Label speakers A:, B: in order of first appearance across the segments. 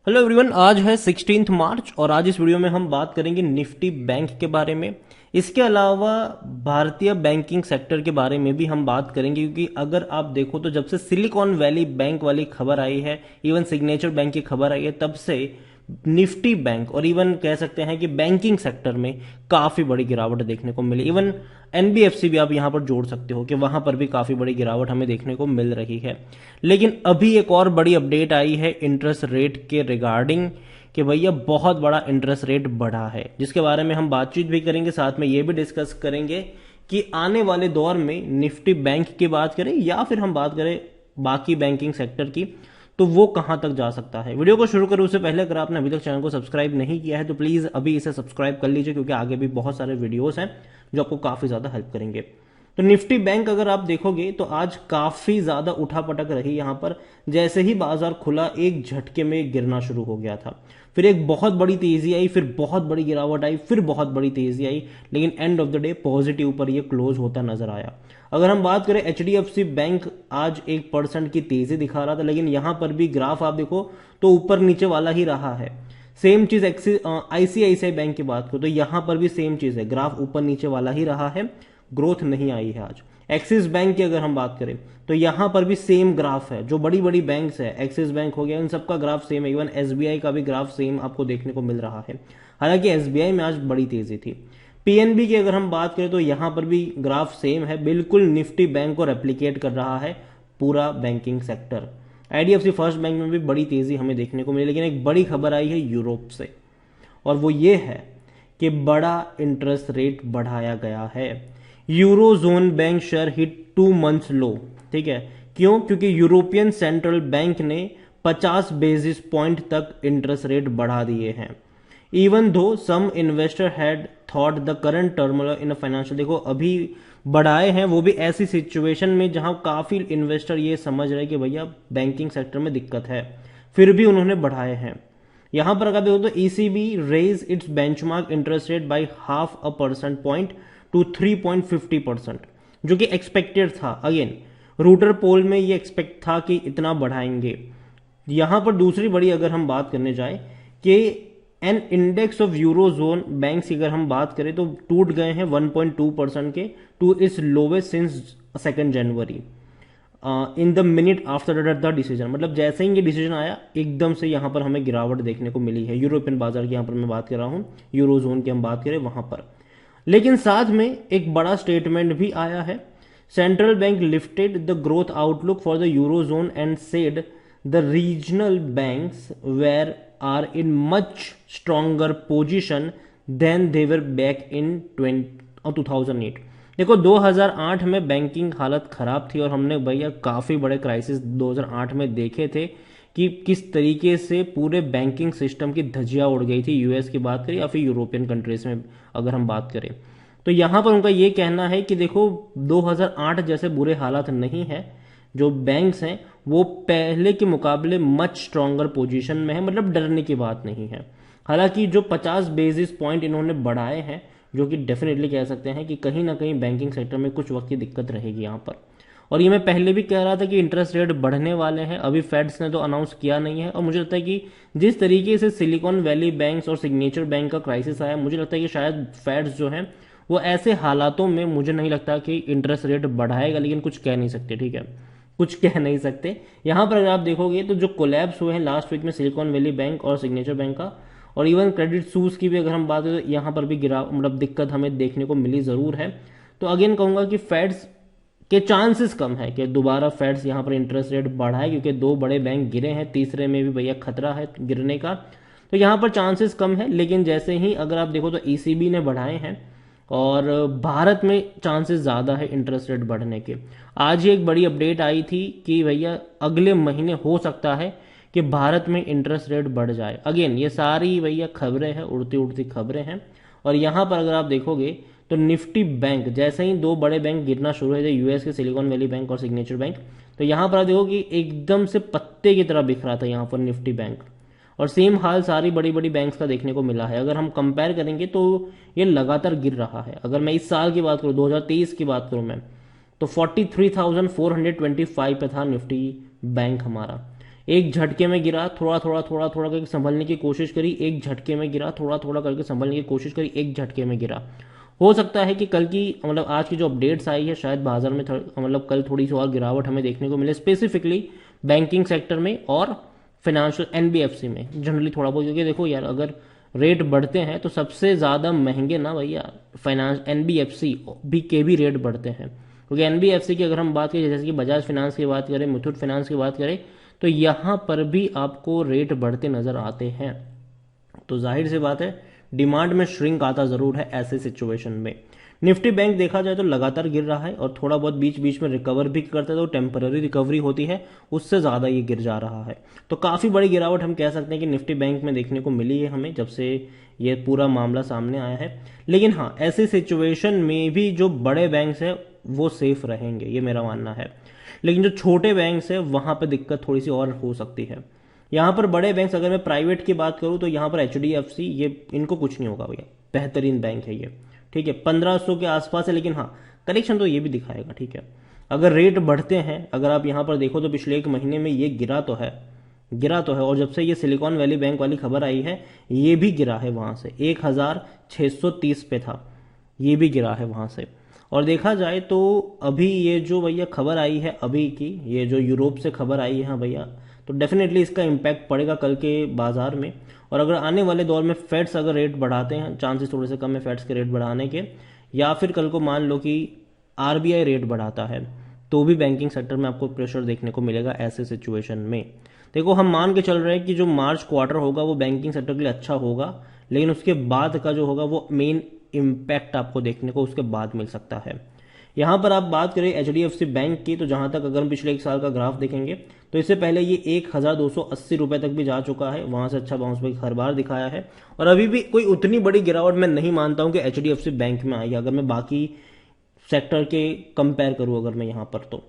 A: Hello everyone, आज है 16 मार्च और आज इस वीडियो में हम बात करेंगे निफ्टी बैंक के बारे में। इसके अलावा भारतीय बैंकिंग सेक्टर के बारे में भी हम बात करेंगे, क्योंकि अगर आप देखो तो जब से सिलिकॉन वैली बैंक वाली खबर आई है, इवन सिग्नेचर बैंक की खबर आई है, तब से निफ्टी बैंक और इवन कह सकते हैं कि बैंकिंग सेक्टर में काफी बड़ी गिरावट देखने को मिली। इवन एनबीएफसी भी आप यहां पर जोड़ सकते हो कि वहां पर भी काफी बड़ी गिरावट हमें देखने को मिल रही है। लेकिन अभी एक और बड़ी अपडेट आई है इंटरेस्ट रेट के रिगार्डिंग कि भैया बहुत बड़ा इंटरेस्ट रेट बढ़ा है, जिसके बारे में हम बातचीत भी करेंगे, साथ में ये भी डिस्कस करेंगे कि आने वाले दौर में निफ्टी बैंक की बात करें या फिर हम बात करें बाकी बैंकिंग सेक्टर की, तो वो कहां तक जा सकता है। वीडियो को शुरू करूं उससे पहले अगर आपने अभी तक चैनल को सब्सक्राइब नहीं किया है तो प्लीज अभी इसे सब्सक्राइब कर लीजिए, क्योंकि आगे भी बहुत सारे वीडियोस हैं जो आपको काफी ज्यादा हेल्प करेंगे। तो निफ्टी बैंक अगर आप देखोगे तो आज काफी ज्यादा उठापटक रही। यहां पर जैसे ही बाजार खुला एक झटके में गिरना शुरू हो गया था, फिर एक बहुत बड़ी तेजी आई, फिर बहुत बड़ी गिरावट आई, फिर बहुत बड़ी तेजी आई, लेकिन end of the day positive पर ये क्लोज होता नजर आया। अगर हम बात करें एचडीएफसी बैंक आज 1% की तेजी दिखा रहा था, लेकिन यहां पर भी ग्राफ आप देखो तो ऊपर नीचे वाला ही रहा है। सेम चीज आईसीआईसीआई बैंक की बात करो तो यहां पर भी सेम चीज है, ग्राफ ऊपर नीचे वाला ही रहा है, ग्रोथ नहीं आई है आज। एक्सिस बैंक की अगर हम बात करें तो यहां पर भी सेम ग्राफ है। जो बड़ी बड़ी बैंक्स है, एक्सिस बैंक हो गया, इन सबका ग्राफ सेम है। इवन एसबीआई का भी ग्राफ सेम आपको देखने को मिल रहा है, हालांकि एसबीआई में आज बड़ी तेजी थी। पीएनबी की अगर हम बात करें तो यहां पर भी ग्राफ सेम है, बिल्कुल निफ्टी बैंक को रेप्लीकेट कर रहा है पूरा banking sector. IDFC first bank में भी बड़ी तेजी हमें देखने को मिली, लेकिन एक बड़ी खबर आई है यूरोप से, और वो ये है कि बड़ा इंटरेस्ट रेट बढ़ाया गया है। Eurozone bank share hit 2 months low. ठीक है, क्यों? क्योंकि यूरोपियन सेंट्रल बैंक ने 50 बेसिस पॉइंट तक इंटरेस्ट रेट बढ़ा दिए हैं। Even though some investor had thought the current turmoil in financial, देखो अभी बढ़ाए हैं वो भी ऐसी सिचुएशन में जहां काफी इन्वेस्टर ये समझ रहे कि भैया बैंकिंग सेक्टर में दिक्कत है, फिर भी उन्होंने बढ़ाए हैं। यहां पर अगर देखो तो ECB raise its benchmark interest rate by 0.5% point to 3.50%, जो कि एक्सपेक्टेड था। अगेन रूटर पोल में ये एक्सपेक्ट था कि इतना बढ़ाएंगे। यहां पर दूसरी बड़ी अगर हम बात करने जाए कि an index of eurozone banks की अगर हम बात करें तो टूट गए हैं 1.2% के टू इस lowest since 2 January in the minute after the decision. मतलब जैसे ही ये डिसीजन आया एकदम से यहां पर हमें गिरावट देखने को मिली है। यूरोपियन बाजार की यहां पर मैं बात कर रहा हूं, यूरोजोन की हम बात करें वहां पर। लेकिन साथ में एक बड़ा स्टेटमेंट भी आया है। Central bank lifted the growth outlook for the eurozone and said the regional banks were are in much stronger position than they were back in 2008। देखो 2008 में बैंकिंग हालत खराब थी और हमने भैया काफी बड़े क्राइसिस 2008 में देखे थे कि किस तरीके से पूरे बैंकिंग सिस्टम की धज्जियां उड़ गई थी। यूएस की बात करें या फिर यूरोपियन कंट्रीज में अगर हम बात करें तो यहां पर उनका यह कहना है कि देखो 2008 जैसे बुरे हालात नहीं है, जो बैंक्स हैं वो पहले के मुकाबले मच स्ट्रॉन्गर पोजीशन में है, मतलब डरने की बात नहीं है। हालांकि जो 50 बेसिस पॉइंट इन्होंने बढ़ाए हैं, जो कि डेफिनेटली कह सकते हैं कि कहीं ना कहीं बैंकिंग सेक्टर में कुछ वक्त की दिक्कत रहेगी यहाँ पर। और ये मैं पहले भी कह रहा था कि इंटरेस्ट रेट बढ़ने वाले हैं, अभी फेड्स ने तो अनाउंस किया नहीं है। और मुझे लगता है कि जिस तरीके से सिलिकॉन वैली बैंक्स और सिग्नेचर बैंक का क्राइसिस आया, मुझे लगता है कि शायद फेड्स जो है वो ऐसे हालातों में मुझे नहीं लगता कि इंटरेस्ट रेट बढ़ाएगा, लेकिन कुछ कह नहीं सकते। ठीक है, कुछ कह नहीं सकते। यहां पर अगर आप देखोगे तो जो कोलैप्स हुए हैं लास्ट वीक में सिलिकॉन वैली बैंक और सिग्नेचर बैंक का, और इवन क्रेडिट सूस की भी अगर हम बात करें तो यहां पर भी गिरा मतलब दिक्कत हमें देखने को मिली जरूर है। तो अगेन कहूंगा कि फेड्स के चांसेस कम है कि दोबारा फेड्स यहां पर इंटरेस्ट रेट बढ़ाए, क्योंकि 2 बड़े बैंक गिरे हैं, तीसरे में भी भैया खतरा है गिरने का, तो यहां पर चांसेस कम है। लेकिन जैसे ही अगर आप देखो तो ईसीबी ने बढ़ाए हैं और भारत में चांसेस ज्यादा है इंटरेस्ट रेट बढ़ने के। आज ही एक बड़ी अपडेट आई थी कि भैया अगले महीने हो सकता है कि भारत में इंटरेस्ट रेट बढ़ जाए। अगेन ये सारी भैया खबरें हैं, उड़ती उड़ती खबरें हैं। और यहां पर अगर आप देखोगे तो निफ्टी बैंक जैसे ही 2 बड़े बैंक गिरना शुरू हुए थे, यूएस के सिलिकॉन वैली बैंक और सिग्नेचर बैंक, तो यहां पर आप देखो कि एकदम से पत्ते की तरह बिखरा था यहां पर निफ्टी बैंक। और सेम हाल सारी बड़ी बड़ी बैंक्स का देखने को मिला है। अगर हम कंपेयर करेंगे तो ये लगातार गिर रहा है। अगर मैं इस साल की बात करूं, 2023 की बात करूं मैं, तो 43,425 पे था निफ्टी बैंक हमारा। एक झटके में गिरा, थोड़ा थोड़ा थोड़ा थोड़ा करके संभलने की कोशिश करी, एक झटके में गिरा, थोड़ा थोड़ा करके संभलने की कोशिश करी, एक झटके में गिरा। हो सकता है कि कल की मतलब आज की जो अपडेट्स आई है शायद बाजार में मतलब कल थोड़ी सी और गिरावट हमें देखने को मिले, स्पेसिफिकली बैंकिंग सेक्टर में और फाइनेंशियल एनबीएफसी में जनरली थोड़ा बहुत, क्योंकि देखो यार अगर रेट बढ़ते हैं तो सबसे ज़्यादा महंगे ना भैया फाइनेंस एनबीएफसी भी रेट बढ़ते हैं। क्योंकि एनबीएफसी की अगर हम बात करें, जैसे कि बजाज फाइनेंस की बात करें, मुथूट फाइनेंस की बात करें, तो यहाँ पर भी आपको रेट बढ़ते नजर आते हैं। तो जाहिर सी बात है डिमांड में श्रिंक आता जरूर है ऐसे सिचुएशन में। निफ्टी बैंक देखा जाए तो लगातार गिर रहा है और थोड़ा बहुत बीच बीच में रिकवर भी करता है, तो टेम्पररी रिकवरी होती है, उससे ज़्यादा ये गिर जा रहा है। तो काफ़ी बड़ी गिरावट हम कह सकते हैं कि निफ्टी बैंक में देखने को मिली है हमें जब से ये पूरा मामला सामने आया है। लेकिन हाँ, ऐसी सिचुएशन में भी जो बड़े बैंक्स हैं वो सेफ रहेंगे, ये मेरा मानना है। लेकिन जो छोटे बैंक्स हैं वहां पर दिक्कत थोड़ी सी और हो सकती है। यहाँ पर बड़े बैंक्स, अगर मैं प्राइवेट की बात करूँ तो यहाँ पर एचडीएफसी, ये इनको कुछ नहीं होगा भैया, बेहतरीन बैंक है ये, ठीक है, 1500 के आसपास है। लेकिन हाँ, करेक्शन तो ये भी दिखाएगा, ठीक है। अगर रेट बढ़ते हैं, अगर आप यहाँ पर देखो तो पिछले एक महीने में ये गिरा तो है, गिरा तो है। और जब से ये सिलिकॉन वैली बैंक वाली खबर आई है ये भी गिरा है, वहां से 1630 पे था, ये भी गिरा है वहां से। और देखा जाए तो अभी ये जो भैया खबर आई है अभी की, ये जो यूरोप से खबर आई है हाँ भैया, तो डेफिनेटली इसका इम्पैक्ट पड़ेगा कल के बाजार में। और अगर आने वाले दौर में फेड्स अगर रेट बढ़ाते हैं, चांसेस थोड़े से कम है फेड्स के रेट बढ़ाने के, या फिर कल को मान लो कि आरबीआई रेट बढ़ाता है, तो भी बैंकिंग सेक्टर में आपको प्रेशर देखने को मिलेगा ऐसे सिचुएशन में। देखो हम मान के चल रहे हैं कि जो मार्च क्वार्टर होगा वो बैंकिंग सेक्टर के लिए अच्छा होगा, लेकिन उसके बाद का जो होगा वो मेन इम्पैक्ट आपको देखने को उसके बाद मिल सकता है। यहाँ पर आप बात करें एचडीएफसी बैंक की, तो जहां तक अगर हम पिछले एक साल का ग्राफ देखेंगे तो इससे पहले ये 1280 रुपए तक भी जा चुका है, वहां से अच्छा बाउंस बैक हर बार दिखाया है। और अभी भी कोई उतनी बड़ी गिरावट मैं नहीं मानता हूं कि एचडीएफसी बैंक में आई, अगर मैं बाकी सेक्टर के कंपेयर करूं अगर मैं यहाँ पर, तो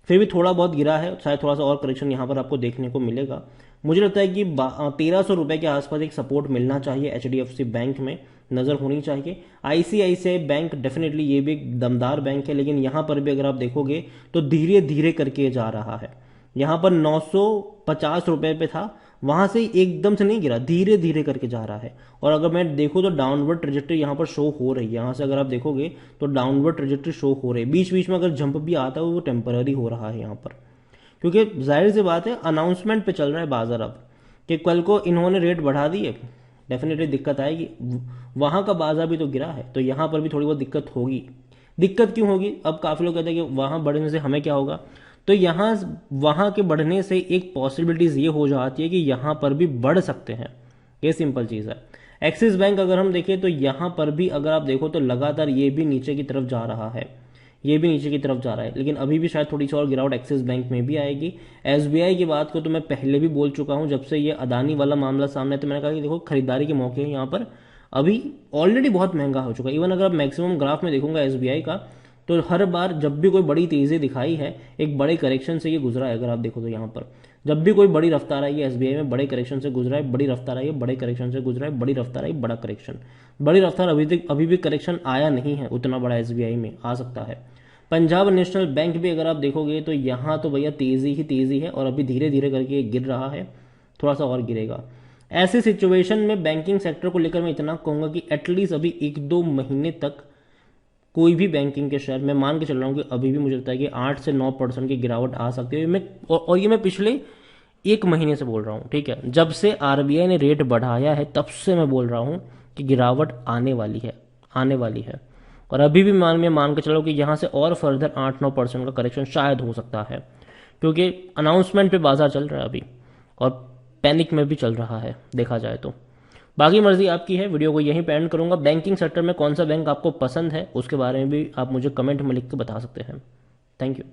A: फिर भी थोड़ा बहुत गिरा है, शायद थोड़ा सा और करेक्शन यहाँ पर आपको देखने को मिलेगा। मुझे लगता है कि 1300 रुपए के आसपास एक सपोर्ट मिलना चाहिए एचडीएफसी बैंक में, नजर होनी चाहिए। आईसीआईसीआई बैंक डेफिनेटली ये भी एक दमदार बैंक है, लेकिन यहां पर भी अगर आप देखोगे तो धीरे धीरे करके जा रहा है। यहां पर 950 रुपए पे था, वहां से एकदम से नहीं गिरा, धीरे धीरे करके जा रहा है। और अगर मैं देखूं तो डाउनवर्ड ट्रेजेक्टरी यहां पर शो हो रही है, यहां से अगर आप देखोगे तो डाउनवर्ड ट्रेजेक्टरी शो हो रही है। बीच बीच में अगर जंप भी आता है वो टेम्पररी हो रहा है यहां पर, क्योंकि जाहिर सी बात है अनाउंसमेंट पे चल रहा है बाजार अब, कि कल को इन्होंने रेट बढ़ा दिए, डेफिनेटली दिक्कत आएगी। वहां का बाजार भी तो गिरा है, तो यहां पर भी थोड़ी बहुत दिक्कत होगी। दिक्कत क्यों होगी? अब काफी लोग कहते हैं कि वहां बढ़ने से हमें क्या होगा, तो यहां वहां के बढ़ने से एक पॉसिबिलिटीज ये हो जाती है कि यहां पर भी बढ़ सकते हैं, ये सिंपल चीज है। एक्सिस बैंक अगर हम देखें तो यहां पर भी अगर आप देखो तो लगातार ये भी नीचे की तरफ जा रहा है, ये भी नीचे की तरफ जा रहा है, लेकिन अभी भी शायद थोड़ी सी और गिरावट एक्सिस बैंक में भी आएगी। एसबीआई की बात को तो मैं पहले भी बोल चुका हूं, जब से ये अदानी वाला मामला सामने, तो मैंने कहा कि देखो खरीदारी के मौके हैं यहाँ पर, अभी ऑलरेडी बहुत महंगा हो चुका है। इवन अगर आप मैक्सिमम ग्राफ में देखूंगा एसबीआई का, तो हर बार जब भी कोई बड़ी तेजी दिखाई है एक बड़े करेक्शन से ये गुजरा है। अगर आप देखो तो यहाँ पर जब भी कोई बड़ी रफ्तार आई है एसबीआई में, बड़े करेक्शन से गुजरा है, बड़ी रफ्तार आई है, बड़े करेक्शन से गुजरा है, बड़ी रफ्तार आई, बड़ा करेक्शन, बड़ी रफ्तार अभी भी करेक्शन आया नहीं है उतना बड़ा, एसबीआई में आ सकता है। पंजाब नेशनल बैंक भी अगर आप देखोगे तो यहाँ तो भैया तेजी ही तेजी है, और अभी धीरे धीरे करके गिर रहा है, थोड़ा सा और गिरेगा। ऐसे सिचुएशन में बैंकिंग सेक्टर को लेकर मैं इतना कहूंगा कि एटलीस्ट अभी 1-2 महीने तक कोई भी बैंकिंग के शेयर, मैं मान के चल रहा हूँ कि अभी भी मुझे लगता है कि 8 से 9% की गिरावट आ सकती है। और ये मैं पिछले एक महीने से बोल रहा हूँ, ठीक है, जब से आरबीआई ने रेट बढ़ाया है तब से मैं बोल रहा हूँ कि गिरावट आने वाली है, आने वाली है। और अभी भी मैं मान के चलो कि यहाँ से और फर्दर 8-9% का करेक्शन शायद हो सकता है, क्योंकि अनाउंसमेंट पे बाजार चल रहा है अभी और पैनिक में भी चल रहा है देखा जाए तो। बाकी मर्जी आपकी है, वीडियो को यहीं पे एंड करूंगा। बैंकिंग सेक्टर में कौन सा बैंक आपको पसंद है उसके बारे में भी आप मुझे कमेंट में लिख के बता सकते हैं। Thank you.